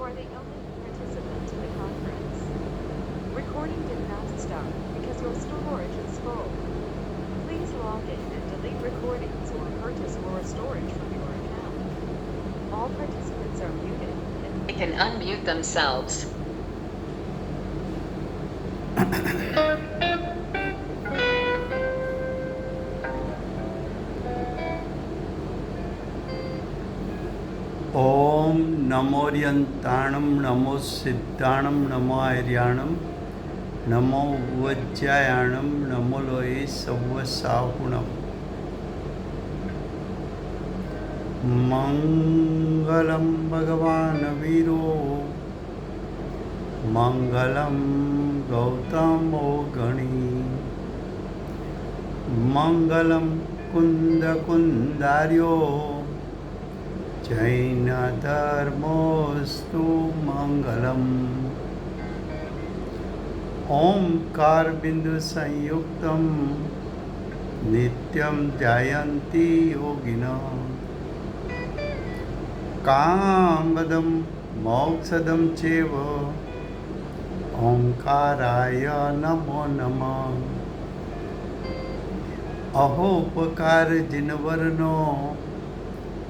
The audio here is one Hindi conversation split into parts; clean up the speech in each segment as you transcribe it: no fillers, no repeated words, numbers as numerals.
are the only participant to the conference. Recording did not start because your storage is full. Please log in and delete recordings or purchase more storage from your account. All participants are muted and they can unmute themselves. ओम नमोर्यंताणं नमो सिद्धाणं नमो आर्याणं नमो वज्रायाणं नमो लोये सव्वसाहुणम् मंगलं भगवान् वीरो मंगलं गौतमो गणी मंगलं कुन्दकुन्दार्यो जैनधर्मोऽस्तु मङ्गलम् ओंकारबिन्दुसंयुक्तं नित्यं ध्यायन्ति योगिनः कामदं मोक्षदं चैव ओंकाराय नमो नमः अहोपकारजिनवर्णो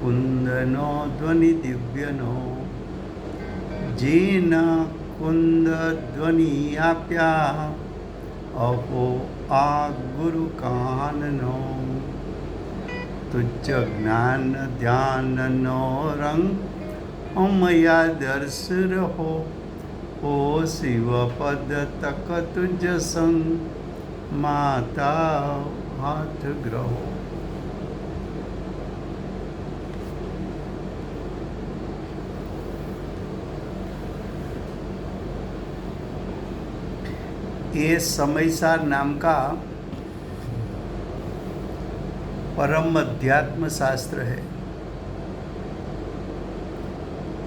कुंदनो ध्वनि दिव्यनो जेन कुंद ध्वनि आप्या अहो आ गुरु काननो तुझ ज्ञान ध्यान नो रंग अमया दर्श रहो ओ शिव पद तक तुझ संग माता हाथ ग्रहो। ये समयसार नाम का परम अध्यात्म शास्त्र है।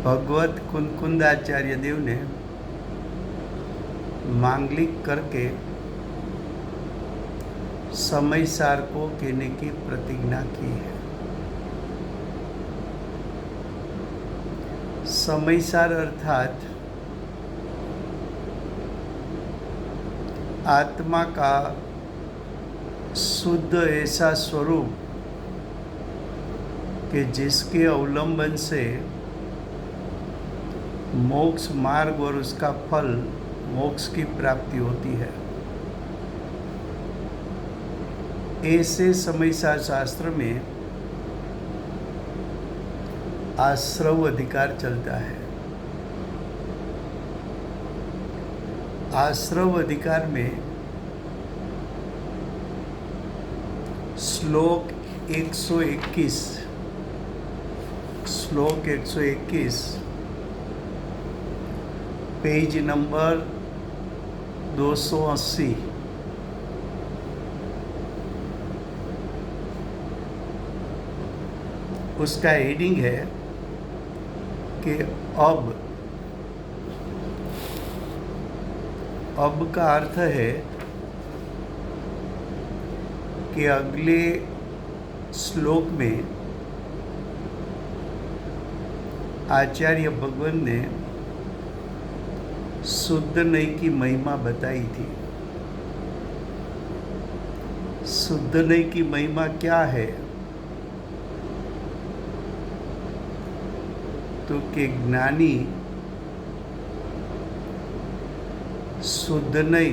भगवत कुंदाचार्य देव ने मांगलिक करके समयसार को कहने की प्रतिज्ञा की है। समयसार अर्थात आत्मा का शुद्ध ऐसा स्वरूप कि जिसके अवलंबन से मोक्ष मार्ग और उसका फल मोक्ष की प्राप्ति होती है। ऐसे समयसार शास्त्र में आश्रव अधिकार चलता है। आश्रव अधिकार में श्लोक 121 पेज नंबर 280 उसका हेडिंग है कि अब का अर्थ है कि अगले श्लोक में आचार्य भगवान ने शुद्ध नई की महिमा बताई थी। शुद्ध नई की महिमा क्या है? तो कि ज्ञानी शुद्ध नई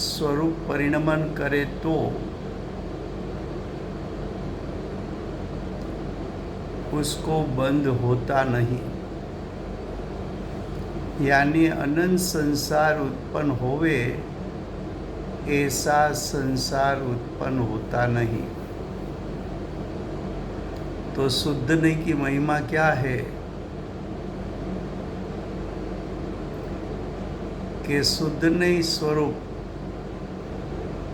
स्वरूप परिणमन करे तो उसको बंध होता नहीं, यानी अनंत संसार उत्पन्न होवे ऐसा संसार उत्पन्न होता नहीं। तो शुद्ध नहीं की महिमा क्या है कि शुद्ध नहीं स्वरूप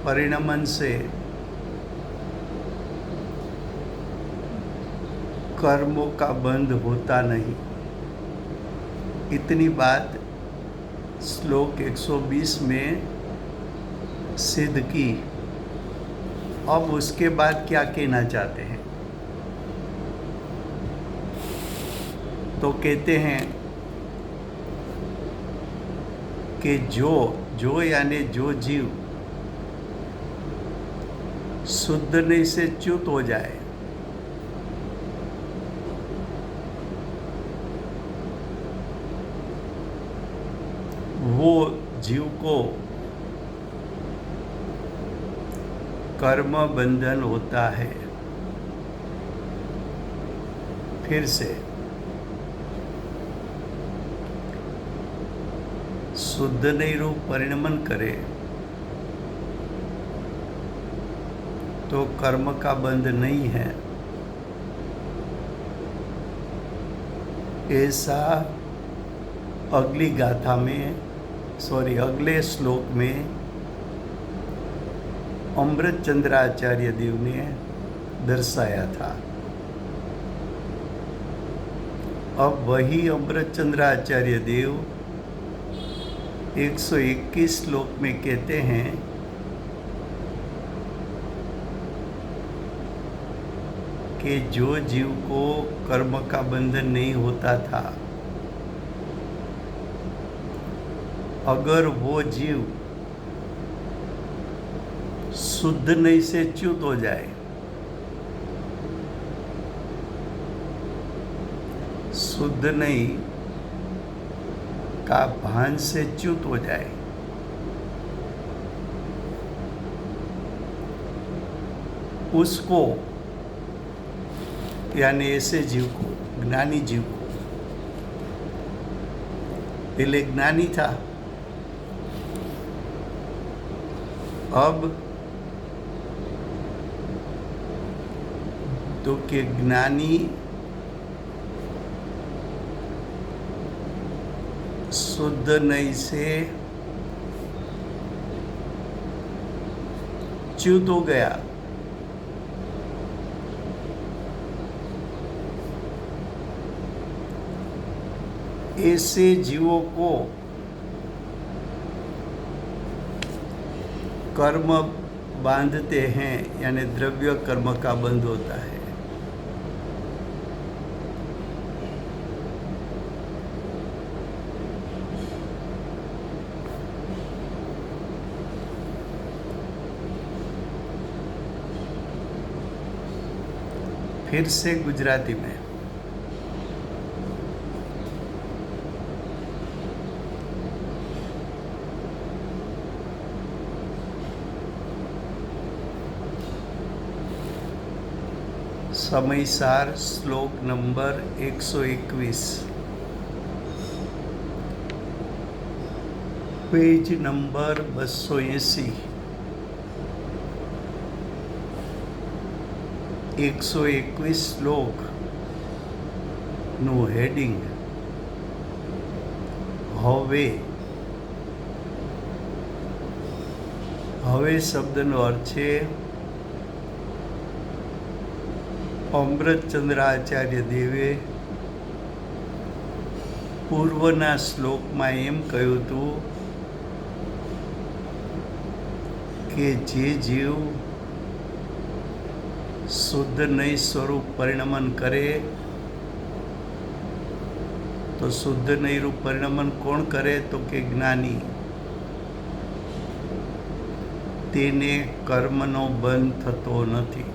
परिणमन से कर्मों का बंध होता नहीं। इतनी बात श्लोक 120 में सिद्ध की। अब उसके बाद क्या कहना चाहते हैं? तो कहते हैं कि जो यानी जो जीव शुद्ध नहीं से च्युत हो जाए, वो जीव को कर्म बंधन होता है। फिर से शुद्ध नहीं रूप परिणमन करे तो कर्म का बंध नहीं है, ऐसा अगले श्लोक में अमृतचंद्राचार्य देव ने दर्शाया था। अब वही अमृतचंद्राचार्य देव 121 श्लोक में कहते हैं कि जो जीव को कर्म का बंधन नहीं होता था, अगर वो जीव शुद्ध नहीं से च्युत हो जाए, शुद्ध नहीं का भान से च्युत हो जाए, उसको यानी ऐसे जीव को, ज्ञानी जीव को, पहले ज्ञानी था, अब तो के ज्ञानी शुद्ध नहीं से च्युत हो गया, ऐसे जीवों को कर्म बांधते हैं, यानी द्रव्य कर्म का बंध होता है। फिर से गुजराती में समयसार श्लोक नंबर 121, पेज नंबर 280, 121 શ્લોક નું હેડિંગ હવે શબ્દનો અર્થ છે અમૃતચંદ્રાચાર્ય દેવે પૂર્વના શ્લોકમાં એમ કહ્યું હતું કે જે જીવ શુદ્ધ નહીં સ્વરૂપ પરિણમન કરે, તો શુદ્ધ નહીં રૂપ પરિણમન કોણ કરે? તો કે જ્ઞાની. તેને કર્મનો બંધ થતો નથી.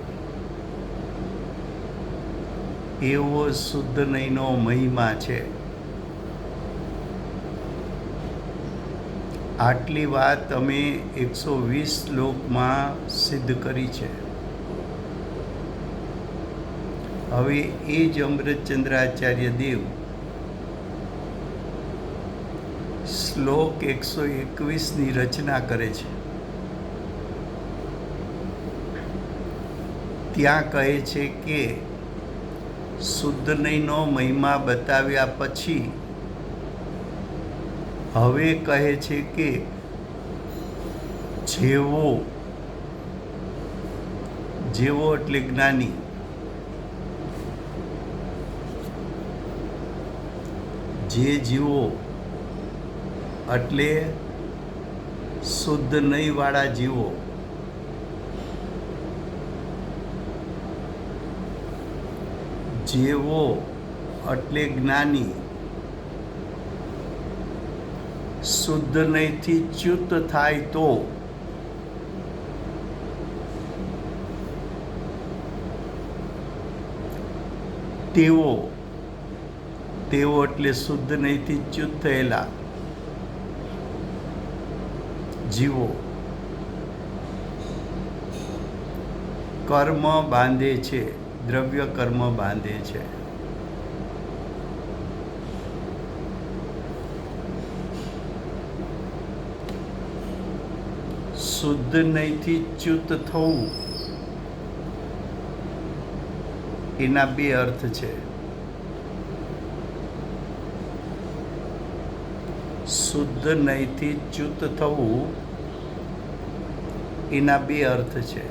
એવો શુદ્ધ નહીંનો મહિમા છે. આટલી વાત અમે 120 શ્લોકમાં સિદ્ધ કરી છે. હવે એ જ અમૃતચંદ્રાચાર્ય દેવ શ્લોક 121ની રચના કરે છે. ત્યાં કહે છે કે શુદ્ધ નહીંનો મહિમા બતાવ્યા પછી હવે કહે છે કે જેવો એટલે જ્ઞાની, જે જીવો એટલે શુદ્ધ નહીં વાળા જીવો, જેવો એટલે જ્ઞાની, શુદ્ધ નહીંથી ચ્યુત થાય તો તેઓ એટલે શુદ્ધ નહીંથી ચ્યુત થયેલા જીવો કર્મ બાંધે છે, દ્રવ્ય કર્મ બાંધે છે. શુદ્ધ નહીંથી ચ્યુત થવું એના બે અર્થ છે. શુદ્ધ નહીંથી ચ્યુત થવું એના બે અર્થ છે.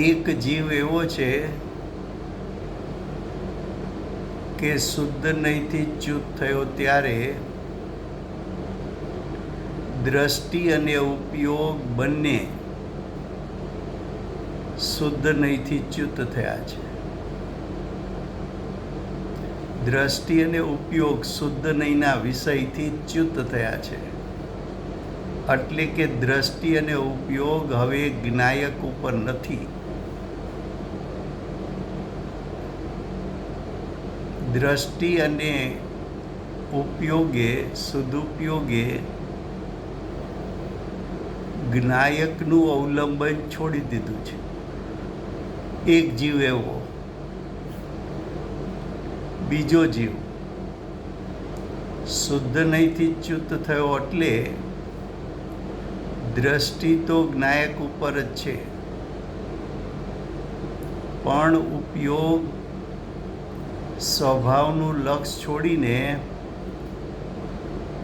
એક જીવ એવો છે કે શુદ્ધ નહીંથી ચ્યુત થયો ત્યારે દ્રષ્ટિ અને ઉપયોગ બંને શુદ્ધ નહીંથી ચ્યુત થયા છે. દ્રષ્ટિ અને ઉપયોગ શુદ્ધ નહીંના વિષયથી ચ્યુત થયા છે. એટલે કે દ્રષ્ટિ અને ઉપયોગ હવે જ્ઞાયક ઉપર નથી. દ્રષ્ટિ અને ઉપયોગે સદુપયોગે જ્ઞાયકનું અવલંબન છોડી દીધું છે. એક જીવ એવો. બીજો જીવ શુદ્ધ નહીંથી ચ્યુત થયો એટલે દ્રષ્ટિ તો જ્ઞાયક ઉપર જ છે, પણ ઉપયોગ સ્વભાવનું લક્ષ છોડીને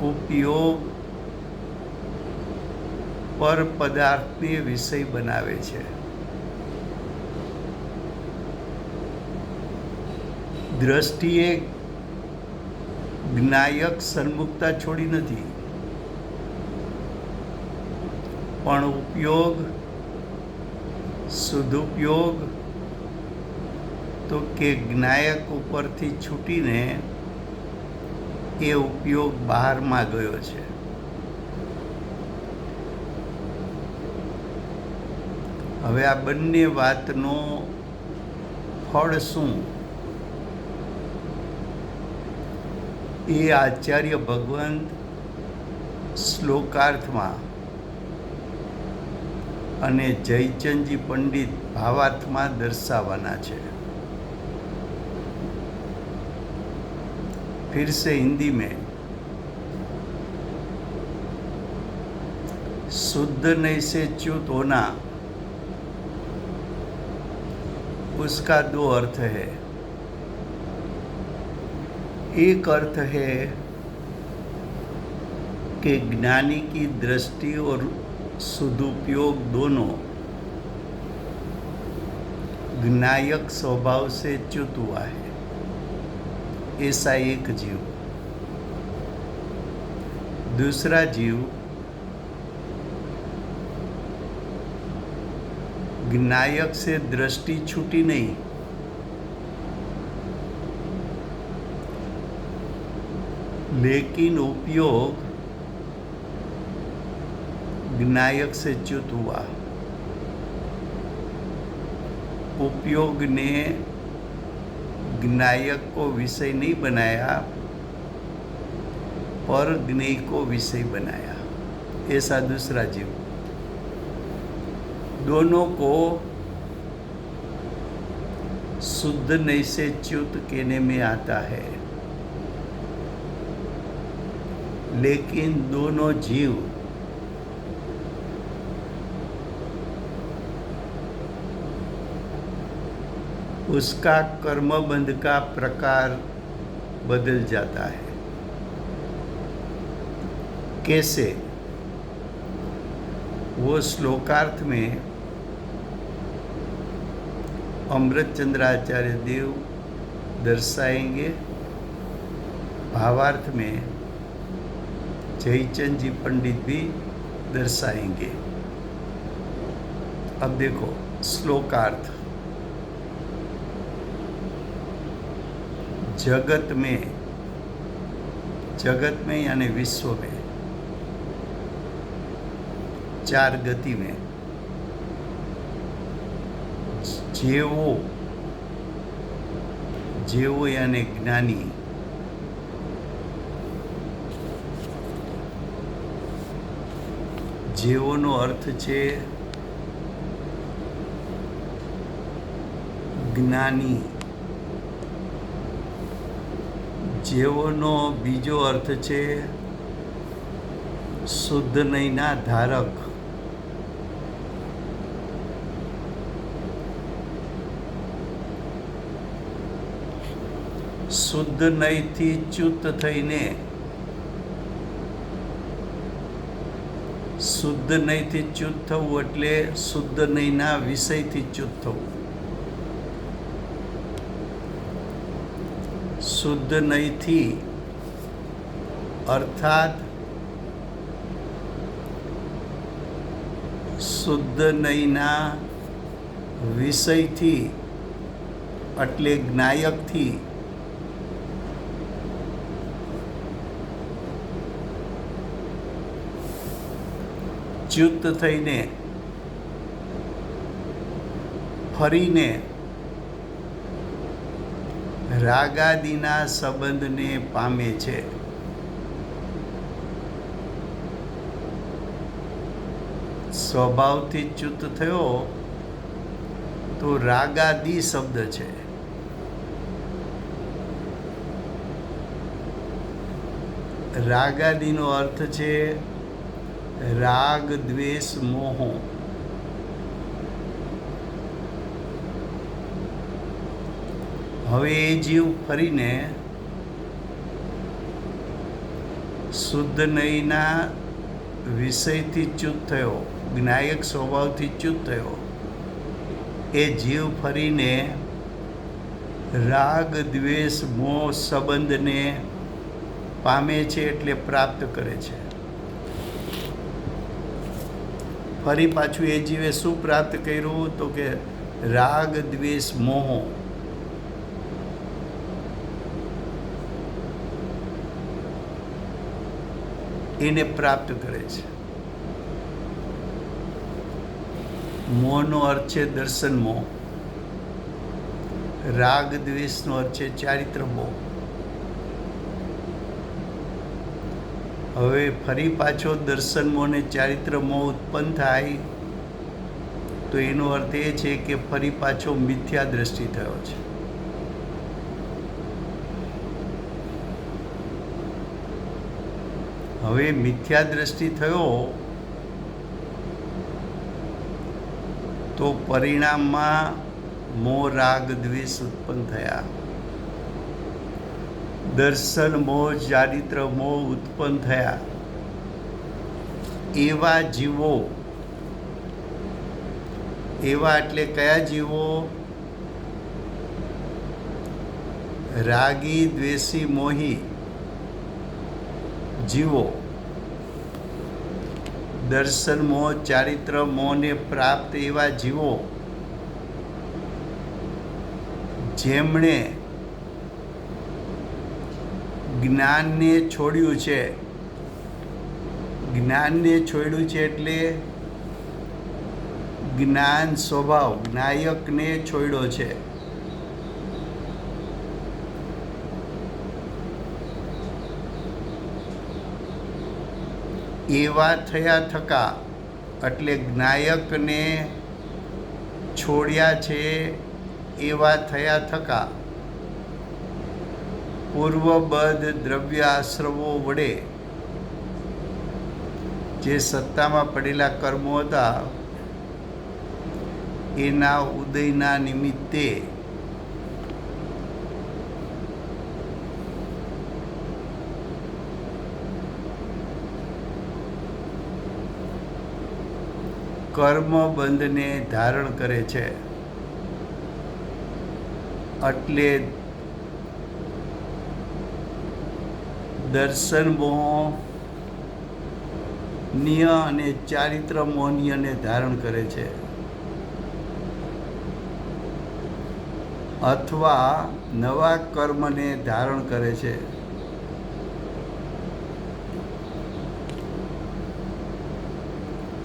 ઉપયોગ પર પદાર્થને વિષય બનાવે છે. દ્રષ્ટિએ જ્ઞાયક સન્મુખતા છોડી નથી, પણ ઉપયોગ સદુપયોગ તો કે જ્ઞાયક ઉપરથી છૂટીને એ ઉપયોગ બહારમાં ગયો છે. હવે આ બંને વાતનો ફળ શું એ આચાર્ય ભગવંત શ્લોકાર્થમાં અને જયચંદજી પંડિત ભાવાર્થમાં દર્શાવવાના છે. फिर से हिंदी में शुद्ध नहीं से च्युत होना, उसका दो अर्थ है. एक अर्थ है कि ज्ञानी की दृष्टि और सदुपयोग दोनों ज्ञायक स्वभाव से च्युत हुआ है. ऐसा एक जीव. दूसरा जीव ज्ञायक से दृष्टि छूटी नहीं, लेकिन उपयोग ज्ञायक से च्युत हुआ. उपयोग ने ज्ञायक को विषय नहीं बनाया, पर ज्ञेय को विषय बनाया. ऐसा दूसरा जीव. दोनों को शुद्ध नहीं से च्युत कहने में आता है, लेकिन दोनों जीव उसका कर्मबंध का प्रकार बदल जाता है. कैसे? वो श्लोकार्थ में अमृतचंद्राचार्य देव दर्शाएंगे, भावार्थ में जयचंद जी पंडित भी दर्शाएंगे. अब देखो श्लोकार्थ. जगत में जगत में यानी विश्व में, 4 गति में। जेवो, जेवो यानी ज्ञानी। जेवोનો अर्थ છે જ્ઞાની। જેવોનો બીજો અર્થ છે શુદ્ધ નયના ધારક। શુદ્ધ નયથી ચ્યુત થઈને, શુદ્ધ નયથી ચ્યુત થવું એટલે શુદ્ધ નયના વિષયથી ચ્યુત થવું। શુદ્ધ નયથી અર્થાત શુદ્ધ નયના વિષયથી એટલે જ્ઞાયકથી ચ્યુત થઈને ફરીને રાગાદિના સંબંધને પામે છે। સ્વભાવથી ચ્યુત થયો તો રાગાદિ શબ્દ છે। રાગાદિનો અર્થ છે રાગ, દ્વેષ, મોહ। હવે એ જીવ ફરીને શુદ્ધ નયના વિષયથી ચ્યુત થયો, જ્ઞાયક સ્વભાવથી ચ્યુત થયો, એ જીવ ફરીને રાગ, દ્વેષ, મોહ સંબંધને પામે છે એટલે પ્રાપ્ત કરે છે। ફરી પાછું એ જીવે શું પ્રાપ્ત કર્યું તો કે રાગ, દ્વેષ, મોહ। એને પ્રાપ્ત કરે છે। મોહનો અર્થ છે દર્શન મોહ, રાગ દ્વેષનો અર્થ છે ચારિત્ર મોહ। હવે ફરી પાછો દર્શન મોહ ને ચારિત્ર મોહ ઉત્પન્ન થાય તો એનો અર્થ એ છે કે ફરી પાછો મિથ્યા દ્રષ્ટિ થયો છે। હવે મિથ્યા દ્રષ્ટિ થયો તો પરિણામમાં મોહ, રાગ, દ્વેષ ઉત્પન્ન થયા। દર્શન મોહ, ચારિત્ર મોહ ઉત્પન્ન થયા। એવા જીવો, એવા એટલે કયા જીવો? રાગી, દ્વેષી, મોહી જીવો દર્શન મોહ, ચારિત્ર મોહને પ્રાપ્ત એવા જીવો જેમણે જ્ઞાનને છોડ્યું છે। જ્ઞાનને છોડ્યું છે એટલે જ્ઞાન સ્વભાવ જ્ઞાયકને છોડ્યો છે। એવા થયા થકા એટલે જ્ઞાયકને છોડ્યા છે એવા થયા થકા પૂર્વબદ્ધ દ્રવ્ય આશ્રવો વડે જે સત્તામાં પડેલા કર્મો હતા એના ઉદયના નિમિત્તે કર્મબંધને ધારણ કરે છે। એટલે દર્શન મોહનીય અને ચારિત્ર મોહનીયને ધારણ કરે છે, અથવા નવા કર્મને ધારણ કરે છે।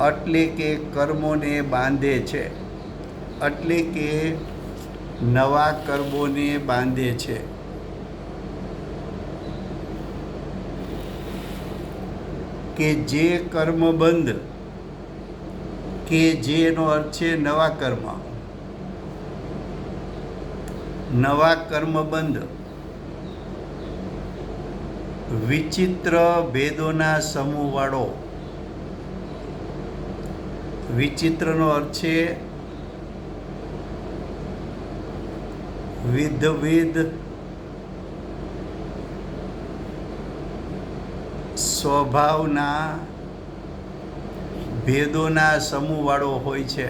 એટલે કે કર્મોને બાંધે છે, એટલે કે નવા કર્મોને બાંધે છે. કે જે કર્મબંધ, કે જેનો અર્થ છે નવા કર્મ, નવા કર્મબંધ વિચિત્ર ભેદોના સમૂહવાળો. વિચિત્રનો અર્થ છે વિધવિધ સ્વભાવના ભેદોના સમૂહવાળો હોય છે.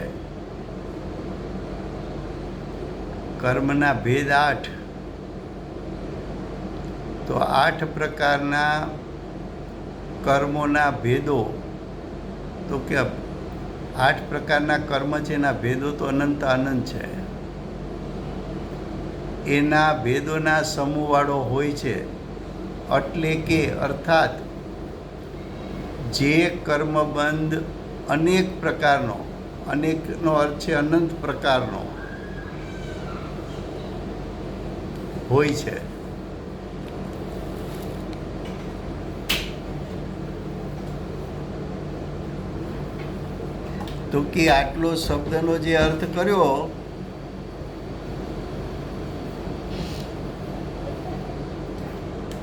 કર્મના ભેદ 8, તો 8 પ્રકારના કર્મોના ભેદો, તો કે 8 પ્રકારના કર્મ છે એના ભેદો તો અનંત અનંત છે. એના ભેદોના સમૂહવાળો હોય છે. એટલે કે અર્થાત જે કર્મબંધ અનેક પ્રકારનો, અનેકનો અર્થ છે અનંત પ્રકારનો હોય છે. તો કે આટલો શબ્દનો જે અર્થ કર્યો,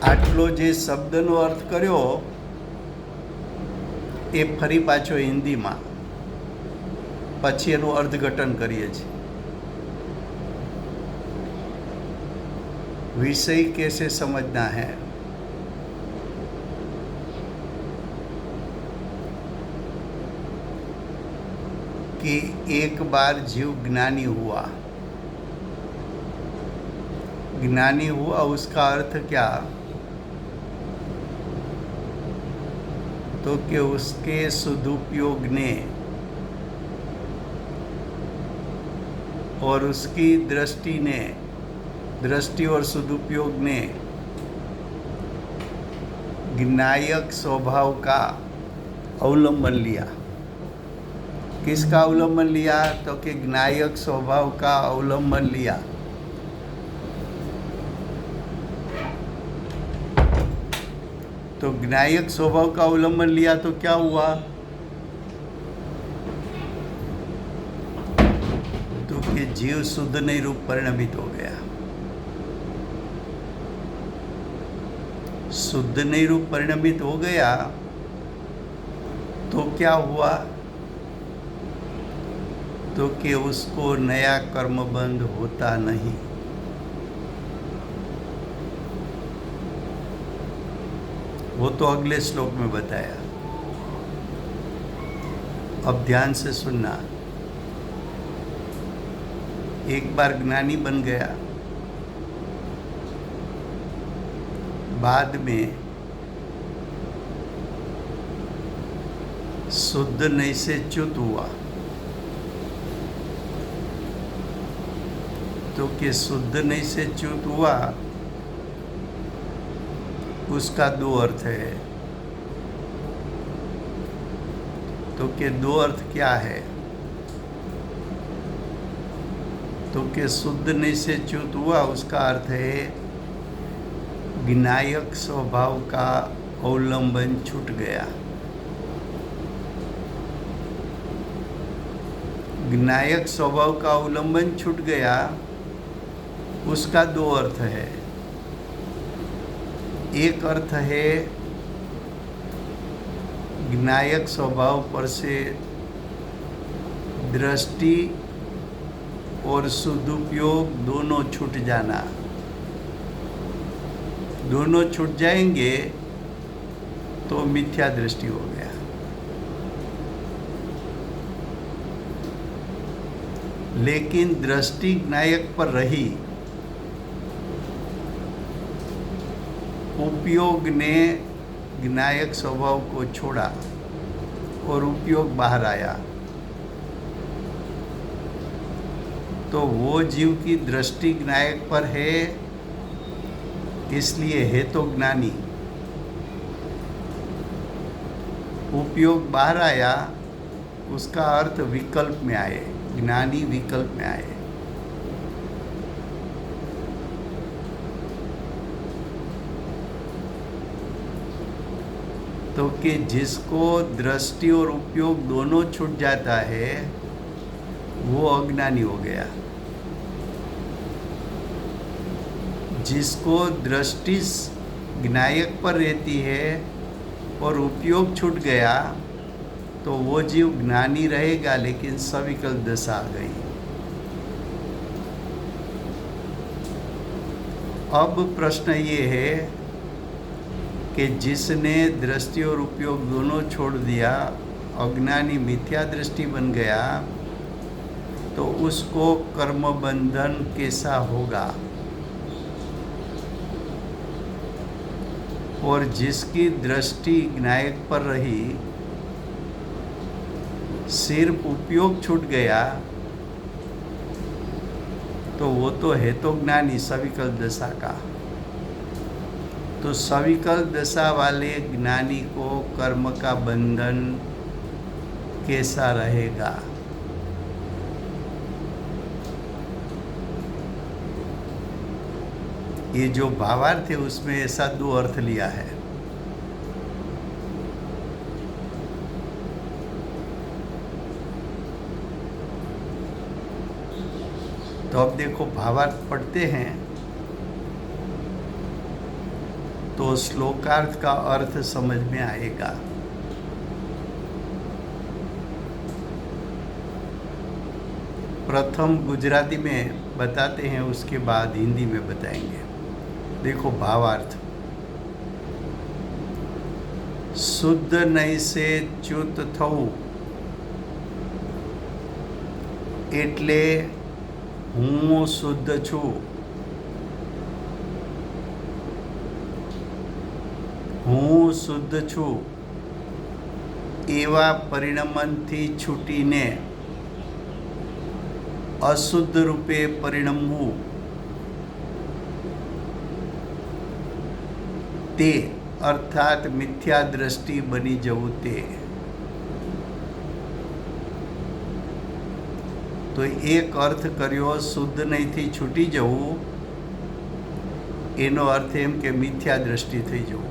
આટલો જે શબ્દનો અર્થ કર્યો એ ફરી પાછો હિન્દીમાં, પછી એનું અર્થઘટન કરીએ છીએ. विषय कैसे समझना है. कि एक बार जीव ज्ञानी हुआ. ज्ञानी हुआ उसका अर्थ क्या, तो कि उसके सदुपयोग ने और उसकी दृष्टि ने, दृष्टि और सदुपयोग ने ज्ञायक स्वभाव का अवलंबन लिया. किसका अवलंबन लिया, तो कि ज्ञायक स्वभाव का अवलंबन लिया. तो ज्ञायक स्वभाव का अवलंबन लिया तो क्या हुआ, तो कि जीव शुद्ध नहीं रूप परिणमित हो गया. शुद्ध नहीं रूप परिणमित हो गया तो क्या हुआ, तो कि उसको नया कर्मबंध होता नहीं. वो तो अगले श्लोक में बताया. अब ध्यान से सुनना. एक बार ज्ञानी बन गया, बाद में शुद्ध नहीं से च्युत हुआ. तो कि शुद्ध नहीं से च्युत हुआ, उसका 2 अर्थ है. तो कि 2 अर्थ क्या है, तो कि शुद्ध नहीं से च्युत हुआ उसका अर्थ है ज्ञायक स्वभाव का अवलंबन छूट गया. ज्ञायक स्वभाव का अवलंबन छूट गया, उसका 2 अर्थ है. एक अर्थ है ज्ञायक स्वभाव पर से दृष्टि और सदुपयोग दोनों छूट जाना. दोनों छूट जाएंगे तो मिथ्या दृष्टि हो गया. लेकिन दृष्टि ज्ञायक पर रही, उपयोग ने ज्ञायक स्वभाव को छोड़ा और उपयोग बाहर आया. तो वो जीव की दृष्टि ज्ञायक पर है, इसलिए है तो ज्ञानी. उपयोग बाहर आया उसका अर्थ विकल्प में आए, ज्ञानी विकल्प में आए। तो कि जिसको दृष्टि और उपयोग दोनों छूट जाता है वो अज्ञानी हो गया। जिसको दृष्टि ज्ञायक पर रहती है और उपयोग छूट गया तो वो जीव ज्ञानी रहेगा, लेकिन सविकल्प दशा आ गई। अब प्रश्न ये है कि जिसने दृष्टि और उपयोग दोनों छोड़ दिया, अज्ञानी मिथ्या दृष्टि बन गया, तो उसको कर्म बंधन कैसा होगा? और जिसकी दृष्टि ज्ञायक पर रही, सिर्फ उपयोग छूट गया, तो वो तो है तो ज्ञानी सविकल्प दशा का। तो सविकल्प दशा वाले ज्ञानी को कर्म का बंधन कैसा रहेगा? ये जो भावार्थ है उसमें ऐसा दो अर्थ लिया है। तो अब देखो भावार्थ पढ़ते हैं तो श्लोकार्थ का अर्थ समझ में आएगा। प्रथम गुजराती में बताते हैं, उसके बाद हिंदी में बताएंगे। देखो भावार्थ, शुद्ध नहीं से च्युत थવું એટલે હું શુદ્ધ છું। હું શુદ્ધ છું એવા પરિણમનથી છૂટીને અશુદ્ધ રૂપે પરિણમવું, તે અર્થાત મિથ્યા દ્રષ્ટિ બની જવું તે। તો એક અર્થ કર્યો શુદ્ધ નહીંથી છૂટી જવું, એનો અર્થ એમ કે મિથ્યા દ્રષ્ટિ થઈ જવું।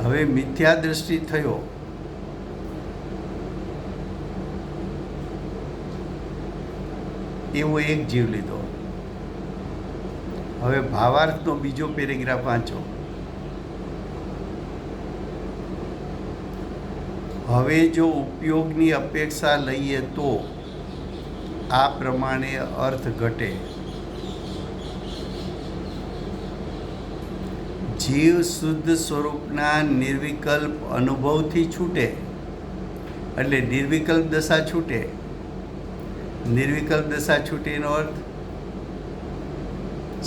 હવે મિથ્યા દ્રષ્ટિ થયો એવો એક જીવ લીધો। હવે ભાવાર્થનો બીજો પેરેગ્રાફ વાંચો। હવે જો ઉપયોગની અપેક્ષા લઈએ તો આ પ્રમાણે અર્થ ઘટે। જીવ શુદ્ધ સ્વરૂપના નિર્વિકલ્પ અનુભવથી છૂટે, એટલે નિર્વિકલ્પ દશા છૂટે। નિર્વિકલ્પ દશા છૂટે એનો અર્થ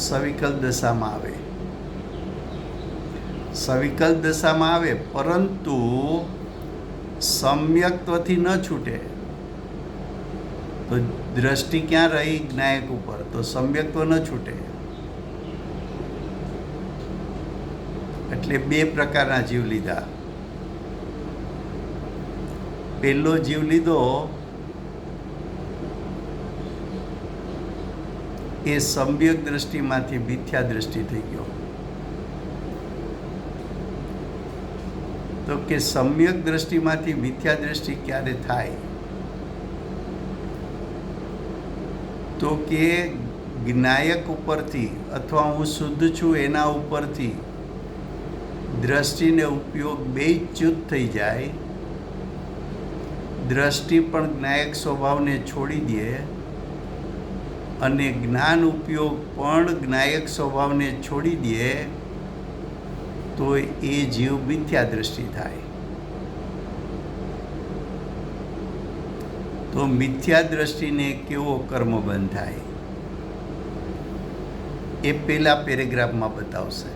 સવિકલ્પ દશામાં આવે। સવિકલ્પ દશામાં આવે પરંતુ સમ્યક્ત્વથી ન છૂટે। તો દ્રષ્ટિ ક્યાં રહી? જ્ઞાયક ઉપર, તો સમ્યક્ત્વ ન છૂટે। એટલે બે પ્રકારના જીવ લીધા। પહેલો જીવ લીધો એ સમ્યક દ્રષ્ટિમાંથી મિથ્યા દ્રષ્ટિ થઈ ગયો। તો કે સમ્યક દ્રષ્ટિમાંથી મિથ્યા દ્રષ્ટિ ક્યારે થાય? તો કે જ્ઞાયક ઉપરથી અથવા હું શુદ્ધ છું એના ઉપરથી દ્રષ્ટિને ઉપયોગ બે ચ્યુત થઈ જાય। દ્રષ્ટિ પણ જ્ઞાયક સ્વભાવને છોડી દે અને જ્ઞાન ઉપયોગ પણ જ્ઞાયક સ્વભાવને છોડી દે, તો એ જીવ મિથ્યા દ્રષ્ટિ થાય। તો મિથ્યા દ્રષ્ટિને કેવો કર્મબંધ થાય એ પહેલા પેરેગ્રાફમાં બતાવશે।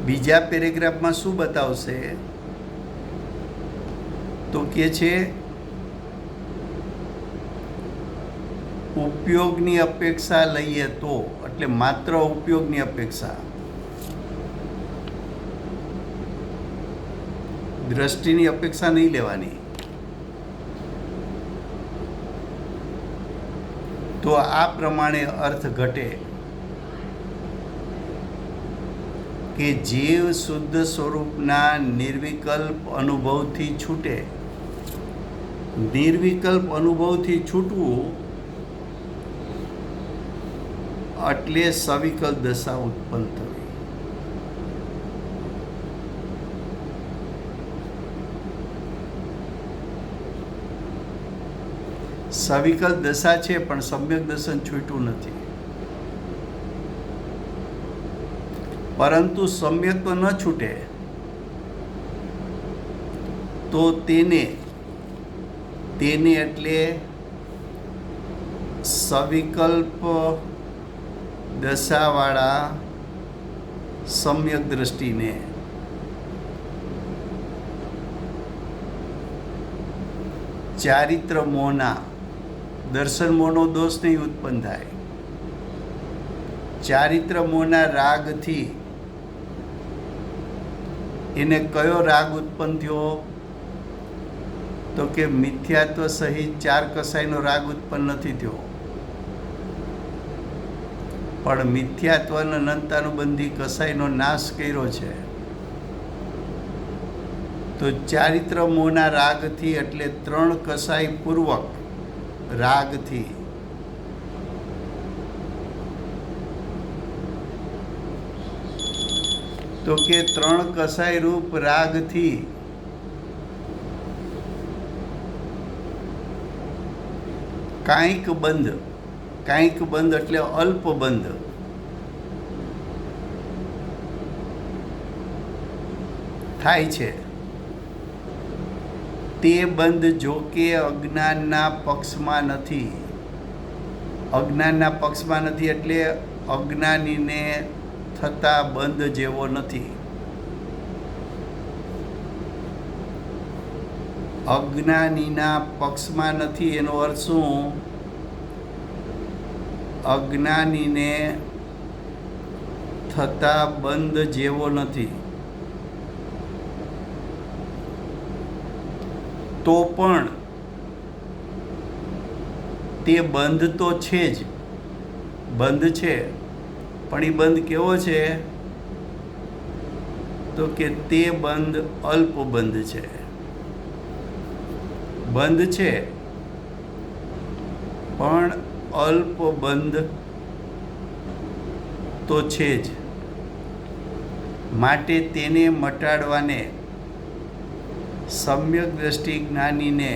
બીજા પેરેગ્રાફમાં શું બતાવશે? તો કે છે ઉપયોગની અપેક્ષા લઈએ તો, એટલે માત્ર ઉપયોગની અપેક્ષા, દ્રષ્ટિની અપેક્ષા નહીં લેવાની, તો આ પ્રમાણે અર્થ ઘટે કે જીવ શુદ્ધ સ્વરૂપના નિર્વિકલ્પ અનુભવથી છૂટે. નિર્વિકલ્પ અનુભવથી છૂટવું એટલે સવિકલ્પ દશા ઉત્પન્ન થવી. સવિકલ્પ દશા છે પણ સમ્યક દર્શન છૂટ્યું નથી. પરંતુ સમ્યક તો ન છૂટે, તો તેને એટલે સવિકલ્પ દશાવાળા સમ્યક દ્રષ્ટિને ચારિત્ર મોહના, દર્શન મોહનો દોષ નહીં ઉત્પન્ન થાય. ચારિત્ર મોહના રાગથી એને કયો રાગ ઉત્પન્ન થયો? તો કે મિથ્યાત્વ સહિત ચાર કસાઈનો રાગ ઉત્પન્ન નથી થયો, પણ મિથ્યાત્વ અને અનંતાનુબંધી કસાઈનો નાશ કર્યો છે. તો ચારિત્ર મોહના રાગથી, એટલે 3 કસાઈ પૂર્વક રાગથી તો કે 3 કસાઈ રૂપ રાગથી કાંઈક બંધ એટલે અલ્પ બંધ થાય છે. તે બંધ જો કે અજ્ઞાનના પક્ષમાં નથી. અજ્ઞાનના પક્ષમાં નથી એટલે અજ્ઞાનીને થતા બંધ જેવો નથી. અજ્ઞાનીના પક્ષમાં નથી એનો અર્થ શું? અજ્ઞાનીને થતા બંધ જેવો નથી. તો પણ તે બંધ તો છે જ, બંધ છે, પણ એ બંધ કેવો છે? તો કે તે બંધ અલ્પ બંધ છે. બંધ છે પણ અલ્પ બંધ તો છે જ. માટે તેને મટાડવાને સમ્યક દ્રષ્ટિ જ્ઞાનીને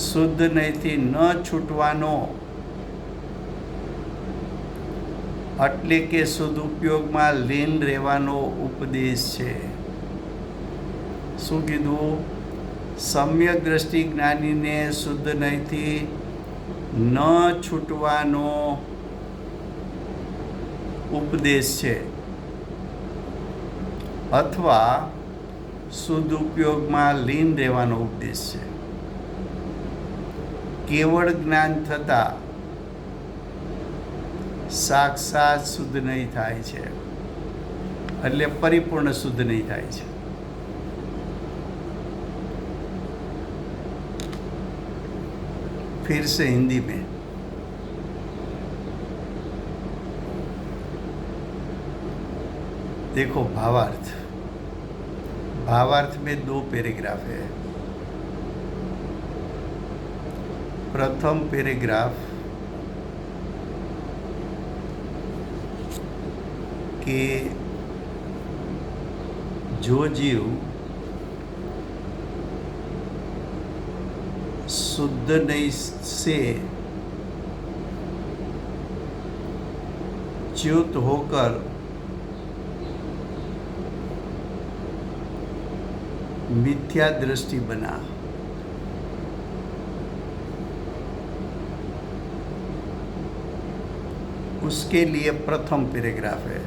શુદ્ધ નહીંથી ન છૂટવાનો, એટલે કે સદુપયોગમાં લીન રહેવાનો ઉપદેશ છે. શું કીધું? સમ્યક દ્રષ્ટિ જ્ઞાનીને શુદ્ધ નહીંથી ન છૂટવાનો ઉપદેશ છે, અથવા સદુપયોગમાં લીન રહેવાનો ઉપદેશ છે. કેવળ જ્ઞાન થતાં સાક્ષાત શુદ્ધ નહીં થાય છે, એટલે પરિપૂર્ણ શુદ્ધ નહીં થાય છે. फिर से हिंदी में देखो भावार्थ. भावार्थ में 2 पैराग्राफ है. प्रथम पैराग्राफ कि जो जीव शुद्ध नहीं से च्युत होकर मिथ्या दृष्टि बना, उसके लिए प्रथम पैराग्राफ है.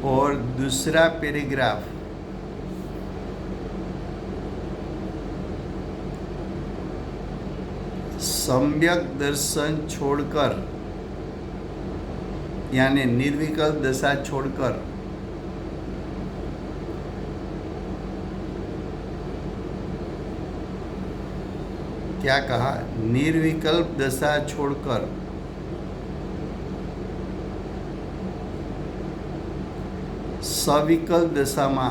और दूसरा पैराग्राफ सम्यक दर्शन छोड़कर यानी निर्विकल्प दशा छोड़कर क्या कहा? निर्विकल्प दशा छोड़कर सविकल्प दशाમાં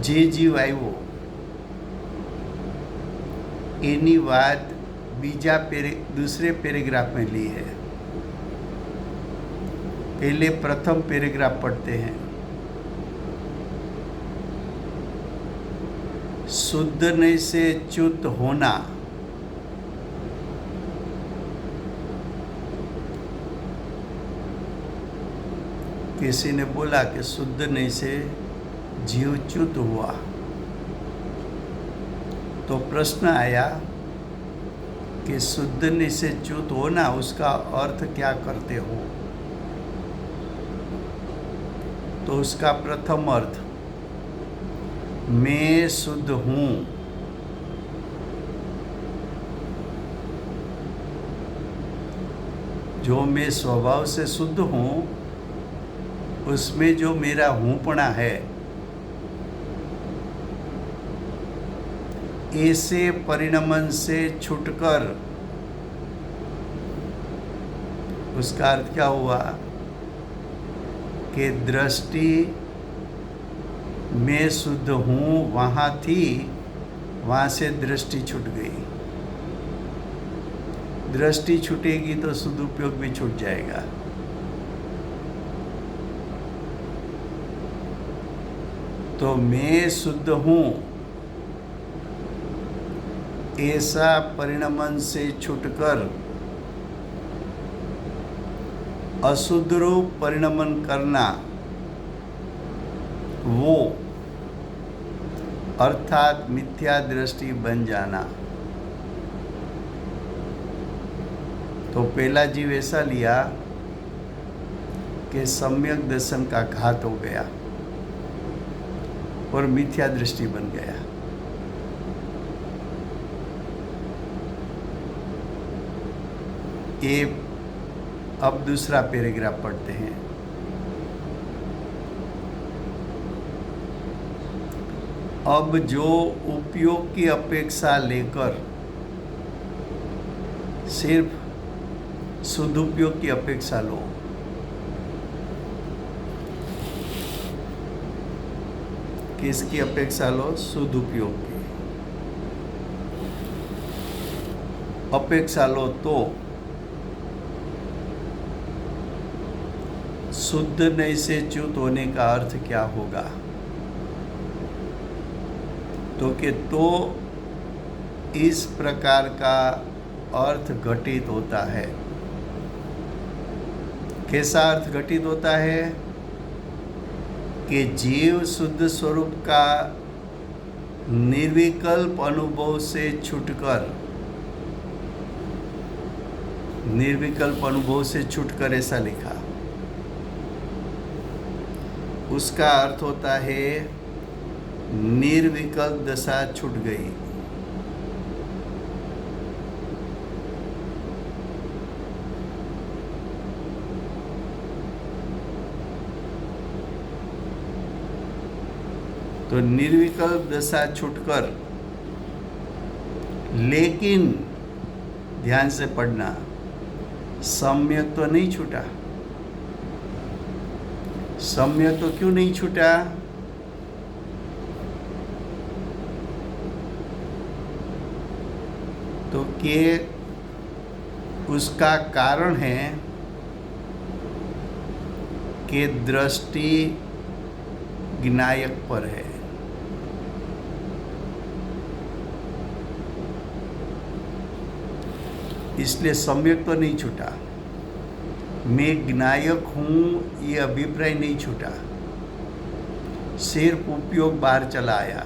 જે જીવ આવ્યો એની વાત दूसरे पैराग्राफ में ली है। पहले प्रथम पैराग्राफ पढ़ते हैं। शुद्ध नहीं से च्युत होना किसी ने बोला कि शुद्ध नहीं से जीव च्युत हुआ, तो प्रश्न आया कि शुद्ध नहीं से च्युत होना उसका अर्थ क्या करते हो? तो उसका प्रथम अर्थ मैं शुद्ध हूँ। जो मैं स्वभाव से शुद्ध हूँ उसमें जो मेरा हूँपना है ऐसे परिणमन से छूटकर, उसका अर्थ क्या हुआ कि दृष्टि मैं शुद्ध हूँ वहाँ थी, वहाँ से दृष्टि छूट गई। दृष्टि छूटेगी तो सदुपयोग भी छूट जाएगा। तो मैं शुद्ध हूँ ऐसा परिणमन से छूटकर अशुद्ध रूप परिणमन करना, वो अर्थात मिथ्या दृष्टि बन जाना। तो पहला जीव ऐसा लिया कि सम्यक दर्शन का घात हो गया और मिथ्या दृष्टि बन गया। ये अब दूसरा पैराग्राफ पढ़ते हैं। अब जो उपयोग की अपेक्षा लेकर सिर्फ सदुपयोग की अपेक्षा लो, किसकी अपेक्षा लो? सदुपयोग की अपेक्षा लो तो शुद्ध नहीं से च्युत होने का अर्थ क्या होगा? तो इस प्रकार का अर्थ घटित होता है। कैसा अर्थ घटित होता है कि जीव शुद्ध स्वरूप का निर्विकल्प अनुभव से छूटकर, निर्विकल्प अनुभव से छूटकर, ऐसा लिखा। उसका अर्थ होता है निर्विकल्प दशा छूट गई। तो निर्विकल्प दशा छूटकर, लेकिन ध्यान से पढ़ना, सम्यक तो नहीं छूटा। सम्यक तो क्यों नहीं छूटा? तो के उसका कारण है कि दृष्टि ज्ञायक पर है। इसलिए सम्यक तो नहीं छूटा। मैं ज्ञायक हूँ ये अभिप्राय नहीं छूटा, सिर्फ उपयोग बाहर चला आया।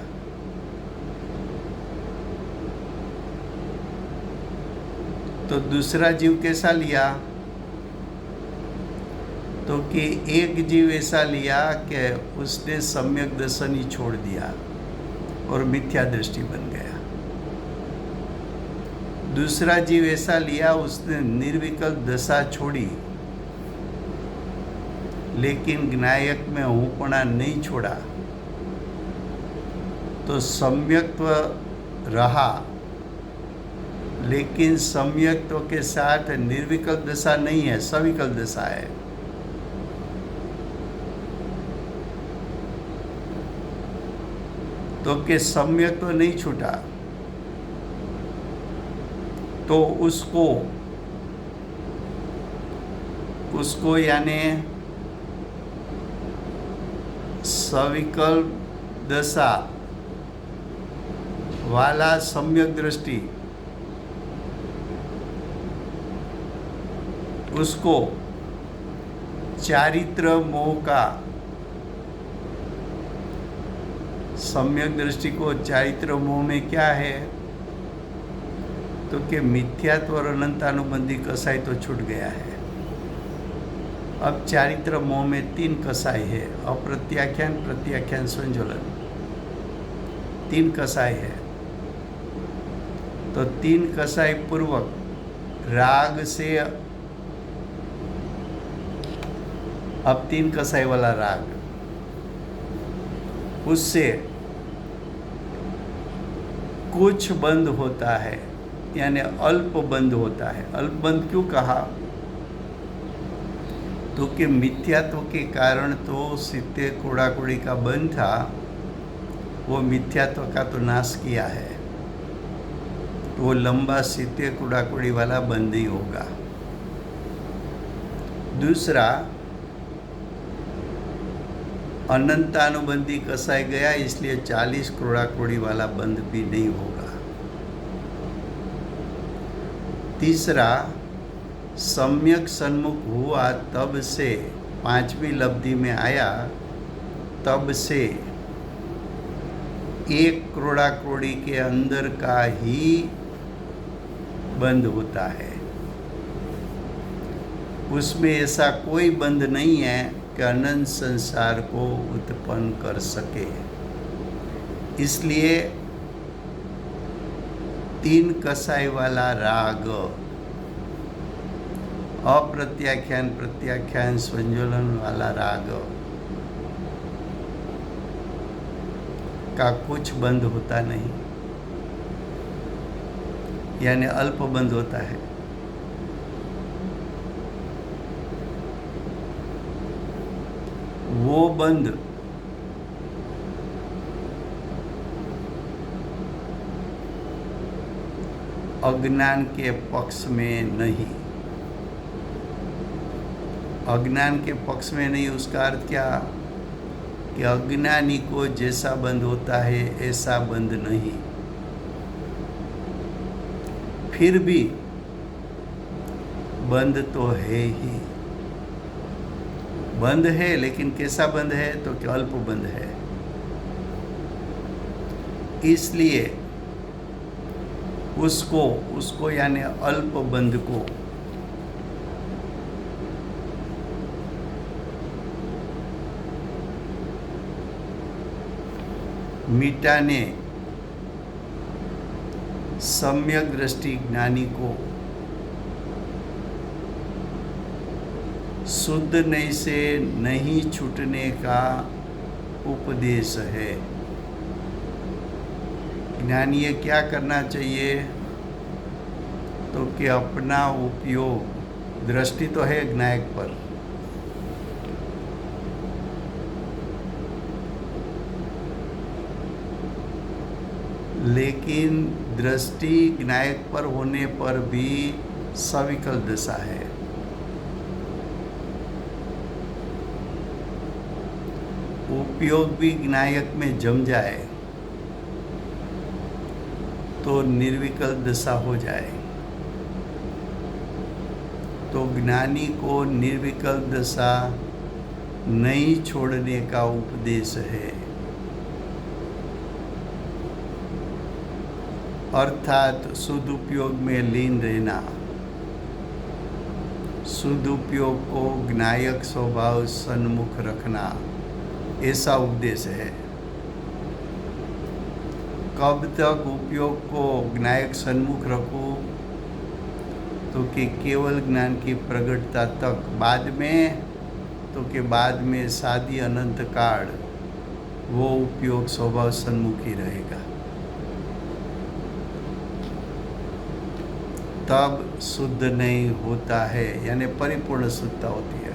तो दूसरा जीव कैसा लिया तो कि एक जीव ऐसा लिया कि उसने सम्यक दर्शन ही छोड़ दिया और मिथ्या दृष्टि बन गया। दूसरा जीव ऐसा लिया, उसने निर्विकल्प दशा छोड़ी लेकिन ज्ञायक में हूँपणा नहीं छोड़ा, तो सम्यक्त्व रहा लेकिन सम्यक्त्व के साथ निर्विकल्प दशा नहीं है, सविकल्प दशा है। तो कि सम्यक्त्व नहीं छूटा, तो उसको यानी सविकल्प दशा वाला सम्यक दृष्टि, उसको चारित्र मोह का, सम्यक दृष्टि को चारित्र मोह में क्या है, तो कि मिथ्यात्व और अनंतानुबंधी कसाई तो छूट गया है। अब चारित्र मोह में 3 कसाई है, अप्रत्याख्यान, प्रत्याख्यान, संज्वलन, 3 कसाई है। तो 3 कसाई पूर्वक राग से, अब 3 कसाई वाला राग, उससे कुछ बंद होता है, यानी अल्प बंद होता है। अल्प बंद क्यों कहा, तो कि मिथ्यात्व के कारण तो सित्ते कूड़ा-कूड़ी का बंद था, वो मिथ्यात्व का तो नाश किया है, तो वो लंबा सित्ते कूड़ा-कूड़ी वाला बंद ही होगा। दूसरा, अनंतानुबंधी कसाई गया, इसलिए 40 कूड़ा-कूड़ी वाला बंद भी नहीं होगा। तीसरा, सम्यक सन्मुख हुआ तब से, 5वीं लब्धि में आया तब से एक करोड़ा-करोड़ी के अंदर का ही बंद होता है, उसमें ऐसा कोई बंद नहीं है कि अनंत संसार को उत्पन्न कर सके। इसलिए 3 कसाई वाला राग, अप्रत्याख्यान, प्रत्याख्यान, संज्वलन वाला राग का कुछ बंद होता नहीं, यानी अल्प बंद होता है। वो बंद अज्ञान के पक्ष में नहीं, अज्ञान के पक्ष में नहीं, उसका अर्थ क्या कि अज्ञानी को जैसा बंद होता है ऐसा बंद नहीं। फिर भी बंद तो है ही, बंद है, लेकिन कैसा बंद है, तो कि अल्प बंद है। इसलिए उसको यानी अल्प बंद को मिटाने सम्यक दृष्टि ज्ञानी को शुद्ध नहीं से नहीं छूटने का उपदेश है। ज्ञानी ये क्या करना चाहिए, तो कि अपना उपयोग, दृष्टि तो है ज्ञायक पर, लेकिन दृष्टि ज्ञायक पर होने पर भी सविकल्प दशा है। उपयोग भी ज्ञायक में जम जाए तो निर्विकल्प दशा हो जाए। तो ज्ञानी को निर्विकल्प दशा नहीं छोड़ने का उपदेश है, अर्थात शुद्ध उपयोग में लीन रहना, सदुपयोग को ज्ञायक स्वभाव सन्मुख रखना, ऐसा उपदेश है। कब तक उपयोग को ज्ञायक सन्मुख रखूं? तो कि केवल ज्ञान की प्रगटता तक, बाद में तो कि बाद में शादी अनंत काल वो उपयोग स्वभाव सन्मुख ही रहेगा। तब शुद्ध नहीं होता है, यानी परिपूर्ण शुद्धता होती है।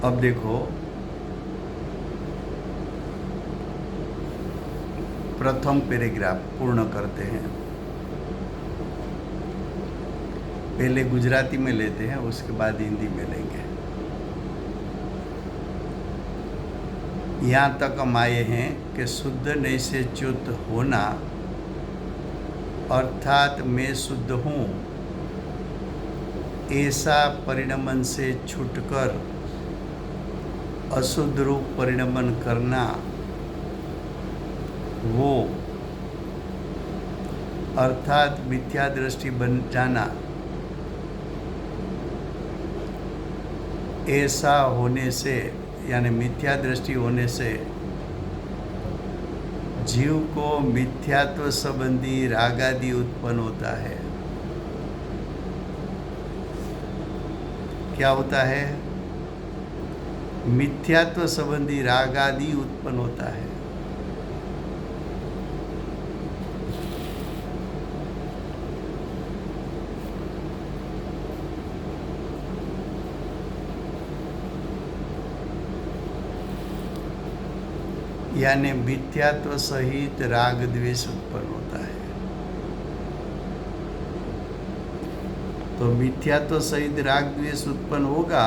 अब देखो, प्रथम पैराग्राफ पूर्ण करते हैं। पहले गुजराती में लेते हैं, उसके बाद हिंदी में लेंगे। यहाँ तक हम आए हैं कि शुद्ध नहीं से च्युत होना, अर्थात मैं शुद्ध हूँ ऐसा परिणमन से छूटकर अशुद्ध रूप परिणमन करना, वो अर्थात मिथ्या दृष्टि बन जाना, ऐसा होने से यानी मिथ्या दृष्टि होने से जीव को मिथ्यात्व संबंधी राग आदि उत्पन्न होता है। क्या होता है? मिथ्यात्व संबंधी राग आदि उत्पन्न होता है। यानी मिथ्यात्व सहित राग द्वेष उत्पन्न होता है। तो मिथ्यात्व सहित राग द्वेष उत्पन्न होगा,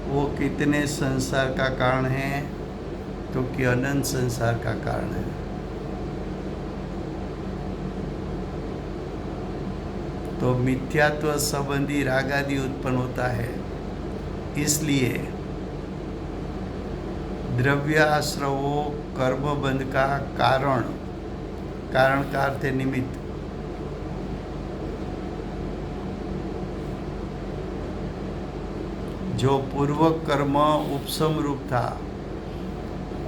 वो कितने संसार का कारण है? तो कि अनंत संसार का कारण है। तो मिथ्यात्व संबंधी राग आदि उत्पन्न होता है। इसलिए द्रव्य आश्रवों कर्म बंध का कारण, कारण का अर्थ है निमित्त, जो पूर्व कर्म उपसम रूप था,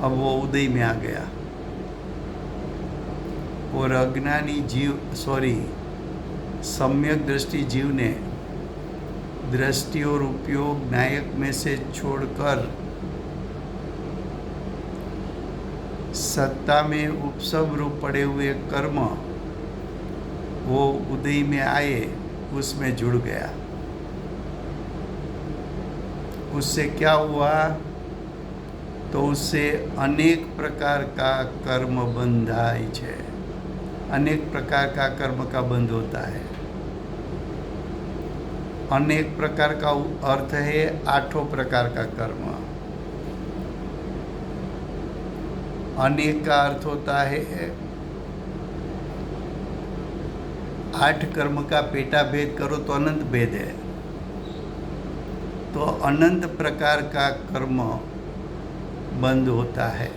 अब वो उदय में आ गया। और अज्ञानी जीव सम्यक दृष्टि जीव ने दृष्टि और उपयोग नायक में से छोड़कर सत्ता में उपसम रूप पड़े हुए कर्म वो उदय में आए, उसमें जुड़ गया। उससे क्या हुआ? तो उससे अनेक प्रकार का कर्म बंधाई है। अनेक प्रकार का कर्म का बंध होता है। अनेक प्रकार का अर्थ है 8 प्रकार का कर्म। अनेक का अर्थ होता है 8 कर्म का पेटा भेद करो तो अनंत भेद है। तो अनंत प्रकार का कर्म बंद होता है।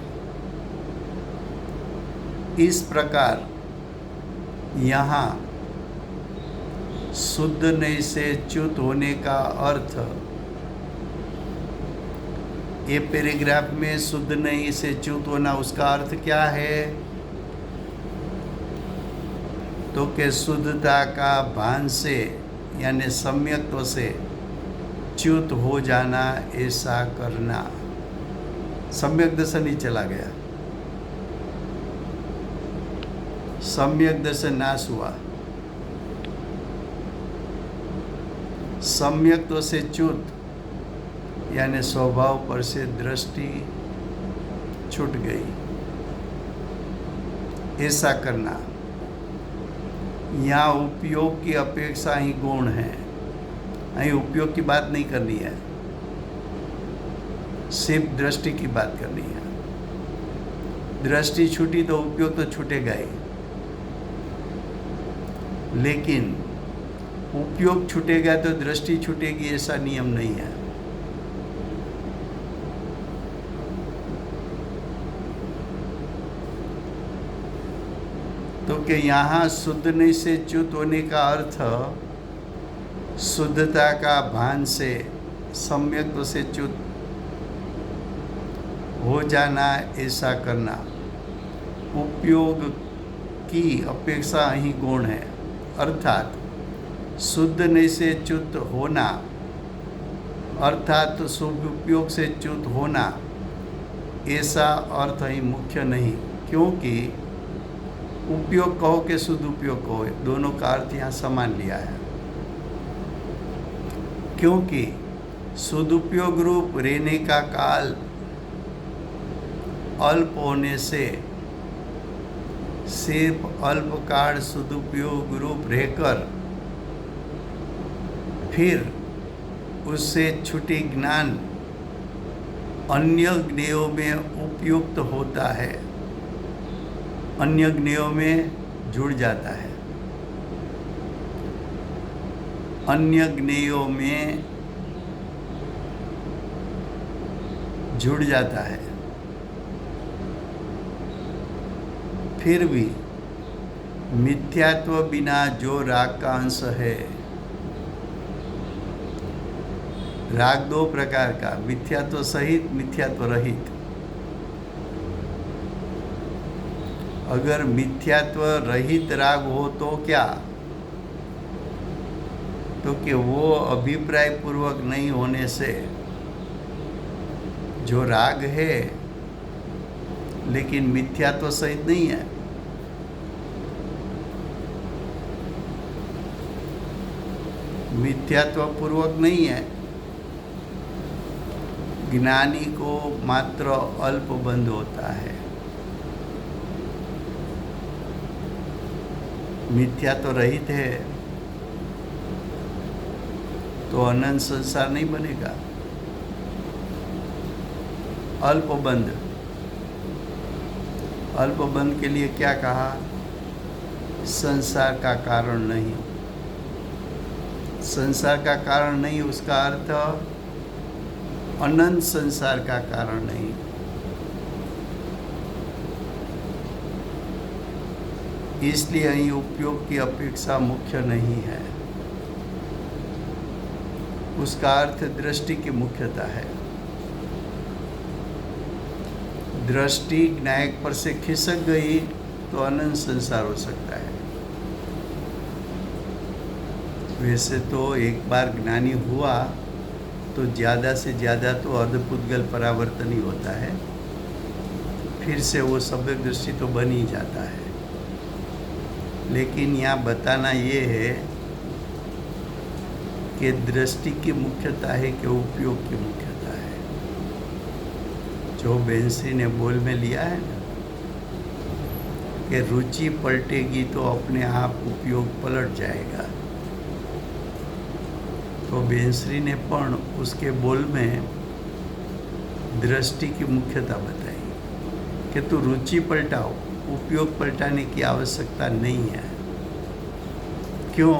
इस प्रकार यहाँ शुद्ध नहीं से च्युत होने का अर्थ, ये पैराग्राफ में शुद्ध नहीं से च्युत होना, उसका अर्थ क्या है? तो कि शुद्धता का भान से यानी सम्यक्त्व से च्युत हो जाना, ऐसा करना। सम्यक दर्शन ही चला गया, सम्यक दर्शन नाश हुआ। सम्यक्त्व से च्युत यानी स्वभाव पर से दृष्टि छूट गई, ऐसा करना। यहाँ उपयोग की अपेक्षा ही गुण है। અહીં उपयोग की बात नहीं करनी है, सिर्फ दृष्टि की बात करनी है। दृष्टि छूटी तो उपयोग तो छूटेगा ही, लेकिन उपयोग छूटेगा तो दृष्टि छूटेगी, ऐसा नियम नहीं है। तो कि यहाँ शुद्ध नहीं से च्युत होने का अर्थ शुद्धता का भान से सम्यक से च्युत हो जाना, ऐसा करना। उपयोग की अपेक्षा અહીં गुण है, अर्थात शुद्ध नहीं से च्युत होना अर्थात शुभ उपयोग से च्युत होना, ऐसा अर्थ અહીં मुख्य नहीं, क्योंकि उपयोग कहो कि शुद्ध उपयोग कहो, दोनों का अर्थ यहाँ समान लिया है। क्योंकि सदुपयोग रूप रहने का काल अल्प होने से सिर्फ अल्पकाल सदुपयोग रूप रहकर फिर उससे छुटी ज्ञान अन्य ज्ञेयों में उपयुक्त होता है, अन्य ज्ञेयों में जुड़ जाता है, अन्य ज्ञेयों में जुड़ जाता है। फिर भी मिथ्यात्व बिना जो राग का अंश है, राग दो प्रकार का, मिथ्यात्व सहित, मिथ्यात्व रहित। अगर मिथ्यात्व रहित राग हो तो क्या, तो कि वो अभिप्राय पूर्वक नहीं होने से जो राग है लेकिन मिथ्यात्व सहित नहीं है, मिथ्यात्व पूर्वक नहीं है, ज्ञानी को मात्र अल्प बंध होता है। मिथ्या तो रहित है तो अनंत संसार नहीं बनेगा। अल्पबंध, अल्पबंध के लिए क्या कहा? संसार का कारण नहीं, संसार का कारण नहीं, उसका अर्थ अनंत संसार का कारण नहीं। इसलिए અહીં उपयोग की अपेक्षा मुख्य नहीं है, उसका अर्थ दृष्टि की मुख्यता है। दृष्टि ज्ञायक पर से खिसक गई तो अनंत संसार हो सकता है। वैसे तो एक बार ज्ञानी हुआ तो ज़्यादा से ज़्यादा तो अर्धपुद्गल परावर्तन ही होता है, फिर से वो सम्यक दृष्टि तो बन ही जाता है। लेकिन यहाँ बताना ये है कि दृष्टि की मुख्यता है कि उपयोग की मुख्यता है। जो बेंसी ने बोल में लिया है ना कि रुचि पलटेगी तो अपने आप उपयोग पलट जाएगा, तो बेंसरी ने पण उसके बोल में दृष्टि की मुख्यता बताई कि तो रुचि पलटाओ, उपयोग पलटाने की आवश्यकता नहीं है। क्यों?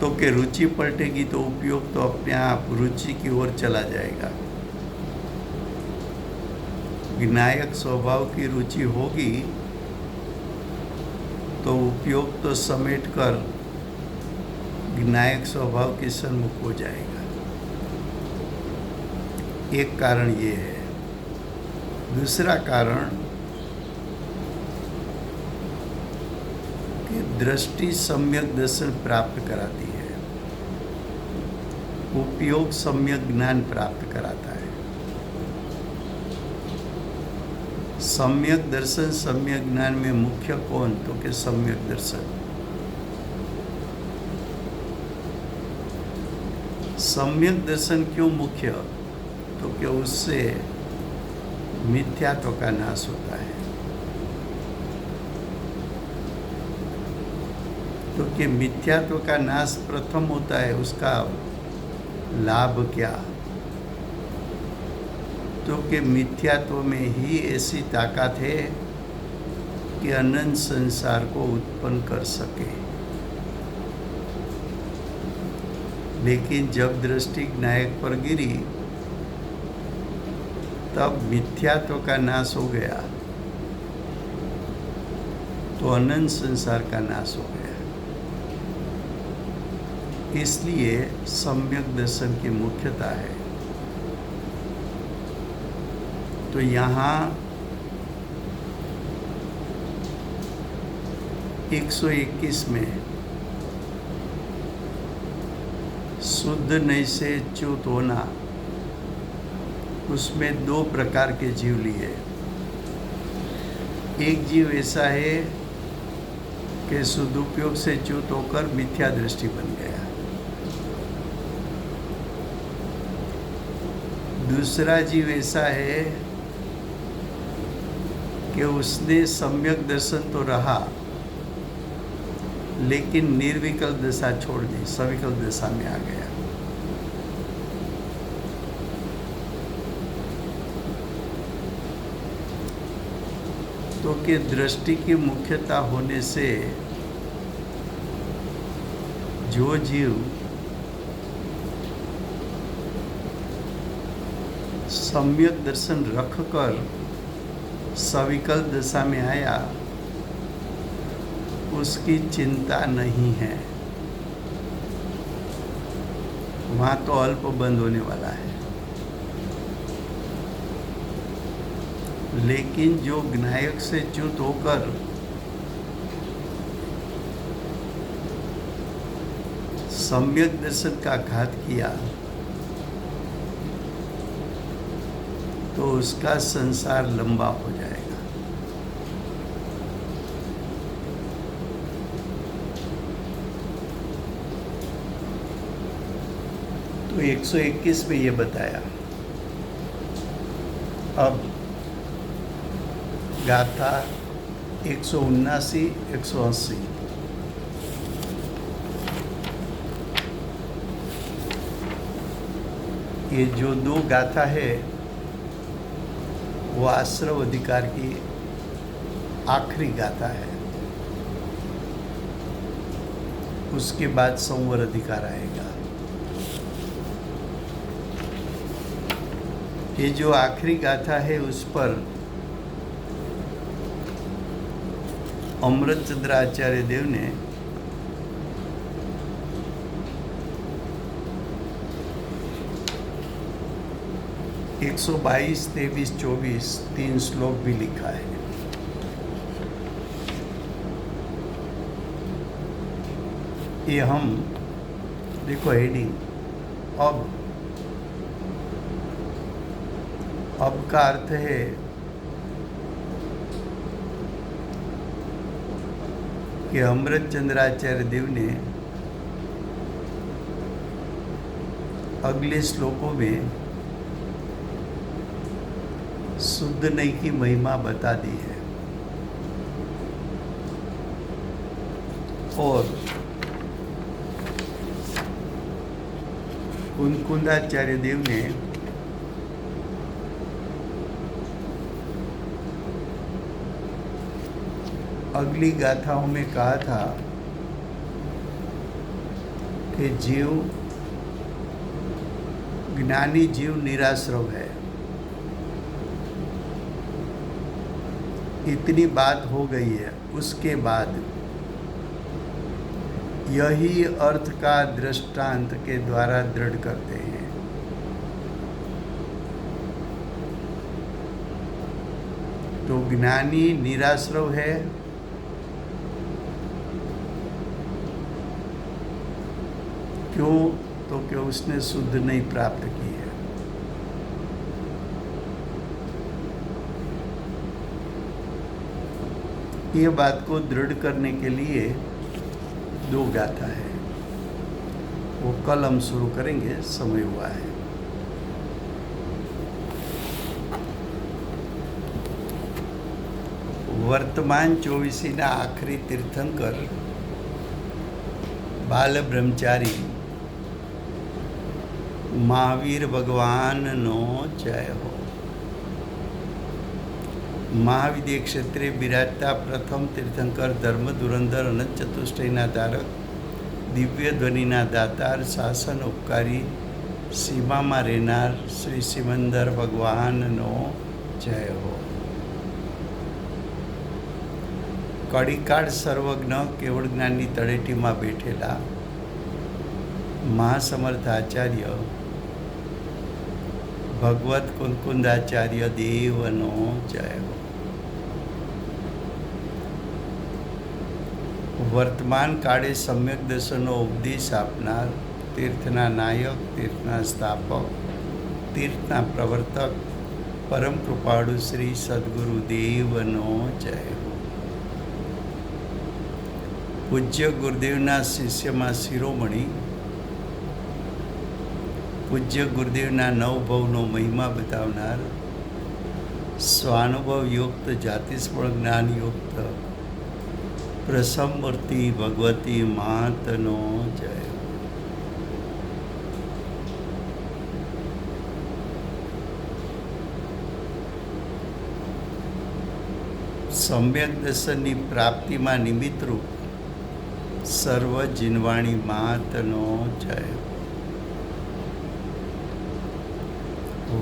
तो कि रुचि पलटेगी तो उपयोग तो अपने आप रुचि की ओर चला जाएगा। ज्ञायक स्वभाव की रुचि होगी तो उपयोग तो समेट कर ज्ञायक स्वभाव के सन्मुख हो जाएगा। एक कारण ये है। दूसरा कारण कि दृष्टि सम्यक दर्शन प्राप्त कराती है, उपयोग सम्यक ज्ञान प्राप्त कराता है। सम्यक दर्शन सम्यक ज्ञान में मुख्य कौन? तो कि सम्यक दर्शन। सम्यक दर्शन क्यों मुख्य? तो कि उससे मिथ्यात्व का नाश होता है। तो कि मिथ्यात्व का नाश प्रथम होता है, उसका लाभ क्या? तो कि मिथ्यात्व में ही ऐसी ताकत है कि अनंत संसार को उत्पन्न कर सके। लेकिन जब दृष्टि ज्ञायक पर गिरी तब मिथ्यात्व का नाश हो गया। तो अनंत संसार का नाश हो गया। इसलिए सम्यक दर्शन की मुख्यता है। तो यहाँ 121 में शुद्ध नैसे च्युत होना, उसमें 2 प्रकार के जीव लिए। एक जीव ऐसा है कि सदुपयोग से च्युत होकर मिथ्या दृष्टि बन गया। दूसरा जीव ऐसा है कि उसने सम्यक दर्शन तो रहा, लेकिन निर्विकल्प दशा छोड़ दी, सविकल्प दशा में आ गया। तो कि दृष्टि की मुख्यता होने से जो जीव सम्यक दर्शन रखकर सविकल्प दशा में आया, उसकी चिंता नहीं है। वहाँ तो अल्प बंद होने वाला है। लेकिन जो ज्ञायक से च्युत होकर सम्यक दर्शन का घात किया, तो उसका संसार लंबा हो जाएगा। तो 121 में ये बताया। अब गाथा 179, 180। ये जो 2 गाथा है वो आश्रव अधिकार की आखिरी गाथा है। उसके बाद संवर अधिकार आएगा। ये जो आखिरी गाथा है उस पर अमृतचंद्र आचार्य देव ने एक 122, 23, 24 3 श्लोक भी लिखा है। ये हम देखो हेडिंग। अब का अर्थ है कि अमृतचंद्राचार्य देव ने अगले श्लोकों में शुद्ध नहीं की महिमा बता दी है। और कुंकुंदाचार्य देव ने अगली गाथाओं में कहा था कि जीव ज्ञानी जीव निराश्रव है। इतनी बात हो गई है। उसके बाद यही अर्थ का दृष्टांत के द्वारा दृढ़ करते हैं। तो ज्ञानी निराश्रव है, क्यों? तो कि उसने शुद्ध नहीं प्राप्त की है। ये बात को दृढ़ करने के लिए 2 गाथा है, वो कल हम शुरू करेंगे, समय हुआ है। वर्तमान 24 आखिरी तीर्थंकर बाल ब्रह्मचारी महावीर भगवान नो जय हो। महाविद्य क्षेत्रे विराजता प्रथम तीर्थंकर धर्म धुरंधर अनंत चतुष्टयना धारक दिव्य ध्वनिना दातार शासन उपकारी सीमा में રહેનાર श्री सिमंदर भगवान नो जय हो। કડીકાળ સર્વજ્ઞ કેવળ જ્ઞાનની તળેટીમાં બેઠેલા મહાસમર્થ આચાર્ય ભગવત કુંકુંદાચાર્ય દેવનો જય હો. વર્તમાન કાળે સમ્યક દર્શનનો ઉપદેશ આપનાર, તીર્થના નાયક, તીર્થના સ્થાપક, તીર્થના પ્રવર્તક, પરમ કૃપાળુ શ્રી સદગુરુ દેવનો જય હો. પૂજ્ય ગુરુદેવના શિષ્યમાં શિરોમણી, પૂજ્ય ગુરુદેવના નવભવનો મહિમા બતાવનાર, સ્વાનુભવ યુક્ત જાતિસ્મળ જ્ઞાન યુક્ત પ્રસમ મૂર્તિ ભગવતી માતનો જય હો. સમ્યક દર્શનની પ્રાપ્તિમાં નિમિત્તરૂપ સર્વ જીનવાણી માતનો જય હો.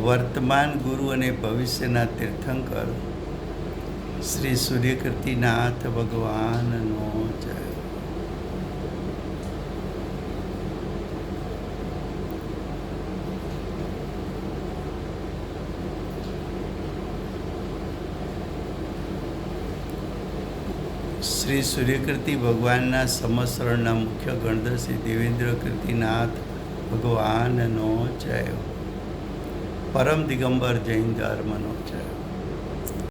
વર્તમાન ગુરુ અને ભવિષ્યના તીર્થંકર શ્રી સૂર્યકીર્તિનાથ ભગવાનનો જય હો. શ્રી સૂર્યકીર્તિ ભગવાનના સમસ્રણના મુખ્ય ગણધર શ્રી દેવેન્દ્ર કીર્તિનાથ ભગવાનનો જય હો. પરમ દિગંબર જૈન ધર્મનો જય હો.